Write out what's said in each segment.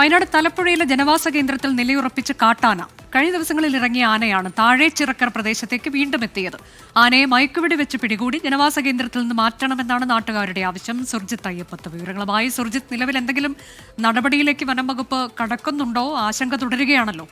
വയനാട് തലപ്പുഴയിലെ ജനവാസ കേന്ദ്രത്തിൽ നിലയുറപ്പിച്ച് കാട്ടാന. കഴിഞ്ഞ ദിവസങ്ങളിൽ ഇറങ്ങിയ ആനയാണ് താഴെ ചിറക്കർ പ്രദേശത്തേക്ക് വീണ്ടും എത്തിയത്. ആനയെ മയക്കുവെടി വെച്ച് പിടികൂടി ജനവാസ കേന്ദ്രത്തിൽ നിന്ന് മാറ്റണമെന്നാണ് നാട്ടുകാരുടെ ആവശ്യം. സുർജിത്ത് അയ്യപ്പത്ത് വിവരങ്ങളുമായി. സുർജിത്ത്, നിലവിൽ എന്തെങ്കിലും നടപടിയിലേക്ക് വനം വകുപ്പ് കടക്കുന്നുണ്ടോ? ആശങ്ക തുടരുകയാണല്ലോ.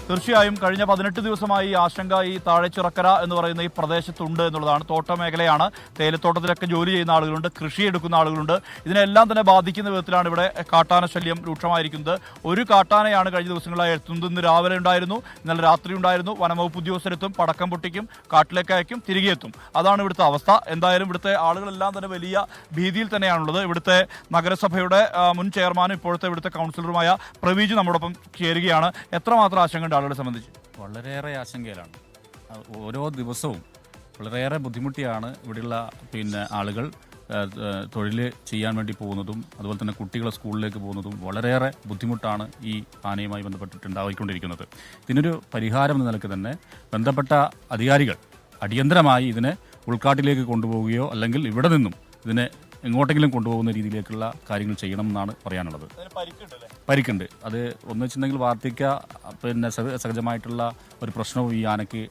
തീർച്ചയായും കഴിഞ്ഞ 18 ദിവസമായി ആശങ്ക ഈ താഴെച്ചിറക്കര എന്ന് പറയുന്ന ഈ പ്രദേശത്തുണ്ട് എന്നുള്ളതാണ്. തോട്ടമേഖലയാണ്, തേയിലത്തോട്ടത്തിലൊക്കെ ജോലി ചെയ്യുന്ന ആളുകളുണ്ട്, കൃഷിയെടുക്കുന്ന ആളുകളുണ്ട്. ഇതിനെല്ലാം തന്നെ ബാധിക്കുന്ന വിധത്തിലാണ് ഇവിടെ കാട്ടാന ശല്യം രൂക്ഷമായിരിക്കുന്നത്. ഒരു കാട്ടാനയാണ് കഴിഞ്ഞ ദിവസങ്ങളായി എത്തുന്നത്. ഇന്ന് രാവിലെ ഉണ്ടായിരുന്നു, ഇന്നലെ രാത്രി ഉണ്ടായിരുന്നു. വനംവകുപ്പ് ഉദ്യോഗസ്ഥരെത്തും, പടക്കം പൊട്ടിക്കും, കാട്ടിലേക്ക് അയക്കും, തിരികെ എത്തും. അതാണ് ഇവിടുത്തെ അവസ്ഥ. എന്തായാലും ഇവിടുത്തെ ആളുകളെല്ലാം തന്നെ വലിയ ഭീതിയിൽ തന്നെയാണുള്ളത്. ഇവിടുത്തെ നഗരസഭയുടെ മുൻ ചെയർമാനും ഇപ്പോഴത്തെ ഇവിടുത്തെ കൗൺസിലറുമായ പ്രവീജ് നമ്മോടൊപ്പം ചേരുകയാണ്. എത്രമാത്രം ആശങ്കയുണ്ട് ആളുകളെ സംബന്ധിച്ച്? വളരെയേറെ ആശങ്കയിലാണ്. ഓരോ ദിവസവും വളരെയേറെ ബുദ്ധിമുട്ടിയാണ് ഇവിടെയുള്ള ആളുകൾ തൊഴിൽ ചെയ്യാൻ വേണ്ടി പോകുന്നതും അതുപോലെ തന്നെ കുട്ടികളെ സ്കൂളിലേക്ക് പോകുന്നതും വളരെയേറെ ബുദ്ധിമുട്ടാണ് ഈ ആനയുമായി ബന്ധപ്പെട്ടിട്ടുണ്ടായിക്കൊണ്ടിരിക്കുന്നത്. ഇതിനൊരു പരിഹാരം എന്ന നിലയ്ക്ക് തന്നെ ബന്ധപ്പെട്ട അധികാരികൾ അടിയന്തരമായി ഇതിനെ ഉൾക്കാട്ടിലേക്ക് കൊണ്ടുപോവുകയോ അല്ലെങ്കിൽ ഇവിടെ നിന്നും ഇതിനെ എങ്ങോട്ടെങ്കിലും കൊണ്ടുപോകുന്ന രീതിയിലേക്കുള്ള കാര്യങ്ങൾ ചെയ്യണം എന്നാണ് പറയാനുള്ളത്. പരിക്കുണ്ട്. അത് ഒന്ന് വെച്ചിട്ടുണ്ടെങ്കിൽ വാർദ്ധക്യ സഹജമായിട്ടുള്ള ഒരു പ്രശ്നവും ഈ ആനയ്ക്ക്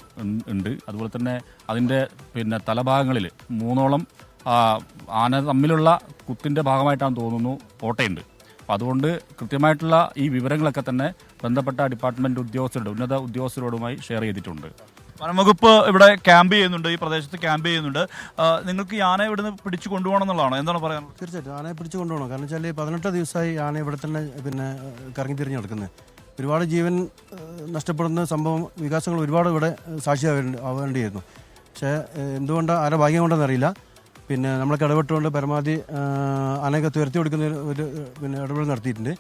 ഉണ്ട്. അതുപോലെ തന്നെ അതിൻ്റെ തലഭാഗങ്ങളിൽ 3ഓളം ആന തമ്മിലുള്ള കുത്തിൻ്റെ ഭാഗമായിട്ടാണ് തോന്നുന്നു ഓട്ടയുണ്ട്. അപ്പോൾ അതുകൊണ്ട് കൃത്യമായിട്ടുള്ള ഈ വിവരങ്ങളൊക്കെ തന്നെ ബന്ധപ്പെട്ട ഡിപ്പാർട്ട്മെൻറ്റ് ഉന്നത ഉദ്യോഗസ്ഥരോടുമായി ഷെയർ ചെയ്തിട്ടുണ്ട്. വനംവകുപ്പ് ഇവിടെ ക്യാമ്പ് ചെയ്യുന്നുണ്ട്, ഈ പ്രദേശത്ത് ക്യാമ്പ് ചെയ്യുന്നുണ്ട്. നിങ്ങൾക്ക് ഈ ആനയെ ഇവിടുന്ന് പിടിച്ചു കൊണ്ടുപോകണം എന്നുള്ളതാണോ? എന്താണ് പറയാനുള്ളത്? തീർച്ചയായിട്ടും ആനയെ പിടിച്ചു കൊണ്ടുപോകണം. കാരണം വെച്ചാൽ 18 ദിവസമായി ആന ഇവിടെ തന്നെ കറങ്ങി തിരിഞ്ഞ് നടക്കുന്നത്. ഒരുപാട് ജീവൻ നഷ്ടപ്പെടുന്ന സംഭവം വികാസങ്ങൾ ഒരുപാട് ഇവിടെ സാക്ഷിയാവേണ്ടിയായിരുന്നു. പക്ഷേ എന്തുകൊണ്ടാണ് ആന ഭാഗ്യം കൊണ്ടെന്ന് അറിയില്ല. നമ്മളൊക്കെ ഇടപെട്ടുകൊണ്ട് പരമാവധി ആനയൊക്കെ തുരത്തി കൊടുക്കുന്ന ഒരു ഇടപെടൽ നടത്തിയിട്ടുണ്ട്.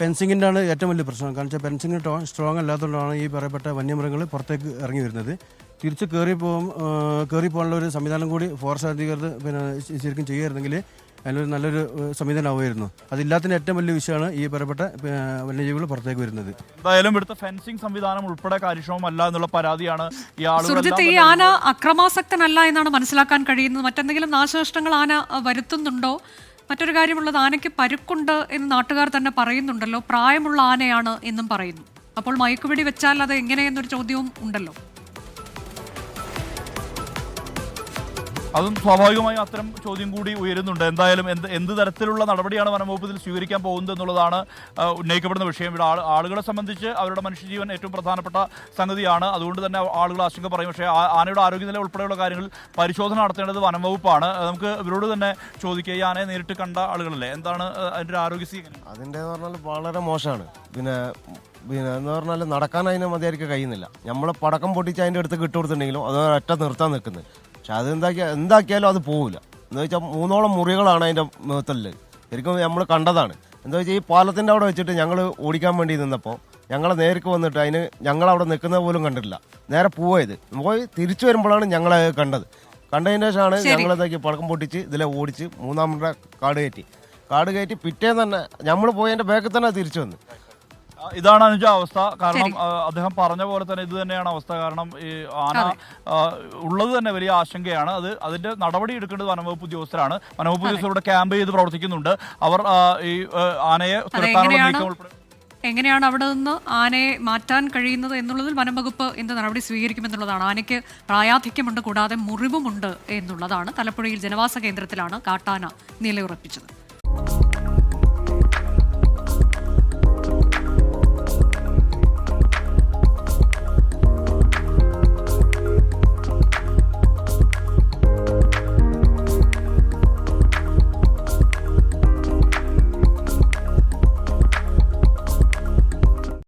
ഫെൻസിങ്ങിൻ്റെ ആണ് ഏറ്റവും വലിയ പ്രശ്നം. കാരണം വെച്ചാൽ ഫെൻസിങ് സ്ട്രോങ് അല്ലാത്തതുകൊണ്ടാണ് ഈ പറയപ്പെട്ട വന്യമൃഗങ്ങൾ പുറത്തേക്ക് ഇറങ്ങി വരുന്നത്. തിരിച്ച് കയറിപ്പോകാനുള്ള ഒരു സംവിധാനം കൂടി ഫോറസ്റ്റ് അധികൃതർ ശരിക്കും ചെയ്യുമായിരുന്നെങ്കിൽ അതിനൊരു നല്ലൊരു സംവിധാനം ആവുമായിരുന്നു. അതില്ലാത്തതിന് ഏറ്റവും വലിയ വിഷയമാണ് ഈ പറയപ്പെട്ട വന്യജീവികൾ പുറത്തേക്ക് വരുന്നത്. എന്തായാലും ഇവിടുത്തെ ഫെൻസിംഗ് സംവിധാനം ഉൾപ്പെടെ കാര്യക്ഷമമല്ല എന്നുള്ള പരാതിയാണ് ഈ ആളുകൾ. ഈ ആന അക്രമാസക്തനല്ല എന്നാണ് മനസ്സിലാക്കാൻ കഴിയുന്നത്. മറ്റെന്തെങ്കിലും നാശനഷ്ടങ്ങൾ ആന വരുത്തുന്നുണ്ടോ? മറ്റൊരു കാര്യമുള്ളത്, ആനയ്ക്ക് പരുക്കുണ്ട് എന്ന് നാട്ടുകാർ തന്നെ പറയുന്നുണ്ടല്ലോ. പ്രായമുള്ള ആനയാണ് എന്നും പറയുന്നു. അപ്പോൾ മയക്കുപിടി വെച്ചാൽ അത് എങ്ങനെയെന്നൊരു ചോദ്യവും ഉണ്ടല്ലോ. അതും സ്വാഭാവികമായും അത്തരം ചോദ്യം കൂടി ഉയരുന്നുണ്ട്. എന്തായാലും എന്ത് തരത്തിലുള്ള നടപടിയാണ് വനംവകുപ്പ് ഇതിൽ സ്വീകരിക്കാൻ പോകുന്നത് എന്നുള്ളതാണ് ഉന്നയിക്കപ്പെടുന്ന വിഷയം. ഇവിടെ ആളുകളെ സംബന്ധിച്ച് അവരുടെ മനുഷ്യജീവൻ ഏറ്റവും പ്രധാനപ്പെട്ട സംഗതിയാണ്. അതുകൊണ്ട് തന്നെ ആളുകൾ ആശങ്ക പറയും. പക്ഷേ ആനയുടെ ആരോഗ്യനില ഉൾപ്പെടെയുള്ള കാര്യങ്ങളിൽ പരിശോധന നടത്തേണ്ടത് വനംവകുപ്പാണ്. നമുക്ക് ഇവരോട് തന്നെ ചോദിക്കുക, ഈ ആനയെ നേരിട്ട് കണ്ട ആളുകളല്ലേ, എന്താണ് അതിൻ്റെ ഒരു ആരോഗ്യസ്ഥിതി? അതിൻ്റെ എന്ന് പറഞ്ഞാൽ വളരെ മോശമാണ്. എന്ന് പറഞ്ഞാൽ നടക്കാൻ അതിന് മതിയായിരിക്കും കഴിയുന്നില്ല. നമ്മൾ പടക്കം പൊട്ടിച്ച് അതിൻ്റെ അടുത്ത് കിട്ടുകൊടുത്തിട്ടുണ്ടെങ്കിലും അത് ഒറ്റ നിർത്താൻ നിൽക്കുന്നത്. പക്ഷെ അത് എന്താക്കിയാലും അത് പോകില്ല. എന്ന് വെച്ചാൽ 3ഓളം മുറികളാണ് അതിൻ്റെ മുഖത്തുള്ളത്. ശരിക്കും നമ്മൾ കണ്ടതാണ്. എന്താ വെച്ചാൽ ഈ പാലത്തിൻ്റെ അവിടെ വെച്ചിട്ട് ഞങ്ങൾ ഓടിക്കാൻ വേണ്ടി നിന്നപ്പോൾ ഞങ്ങളെ നേർക്ക് വന്നിട്ട് അതിന് ഞങ്ങളവിടെ നിൽക്കുന്നത് പോലും കണ്ടിട്ടില്ല. നേരെ പോയി തിരിച്ചു വരുമ്പോഴാണ് ഞങ്ങളെ കണ്ടതിന് ശേഷമാണ് ഞങ്ങളെന്താക്കി പടക്കം പൊട്ടിച്ച് ഇതിലെ ഓടിച്ച് 3ാമത്തെ കാട് കയറ്റി പിറ്റേന്ന് തന്നെ നമ്മൾ പോയതിൻ്റെ ബാക്കിൽ തന്നെ തിരിച്ചു വന്ന്. ഇതാണ് അനുജ അവസ്ഥ. കാരണം അദ്ദേഹം പറഞ്ഞ പോലെ തന്നെ ഇത് തന്നെയാണ് അവസ്ഥ. കാരണം ഈ ആന ഉള്ളത് തന്നെ വലിയ ആശങ്കയാണ്. അതിന്റെ നടപടി എടുക്കേണ്ടത് വനംവകുപ്പ് ഉദ്യോഗസ്ഥരാണ്. വനംവകുപ്പ് ഉദ്യോഗസ്ഥർ ഇവിടെ ക്യാമ്പ് ചെയ്ത് പ്രവർത്തിക്കുന്നുണ്ട്. അവർ ഈ ആനയെ തുരത്താനുള്ള നീക്കം ഉൾപ്പെടെ എങ്ങനെയാണ് അവിടെ നിന്ന് ആനയെ മാറ്റാൻ കഴിയുന്നത് എന്നുള്ളതിൽ വനംവകുപ്പ് എന്ത് നടപടി സ്വീകരിക്കുമെന്നുള്ളതാണ്. ആനയ്ക്ക് പ്രായാധിക്യമുണ്ട്, കൂടാതെ മുറിവുമുണ്ട് എന്നുള്ളതാണ്. തലപ്പുഴയിൽ ജനവാസ കേന്ദ്രത്തിലാണ് കാട്ടാന നിലയുറപ്പിച്ചത്.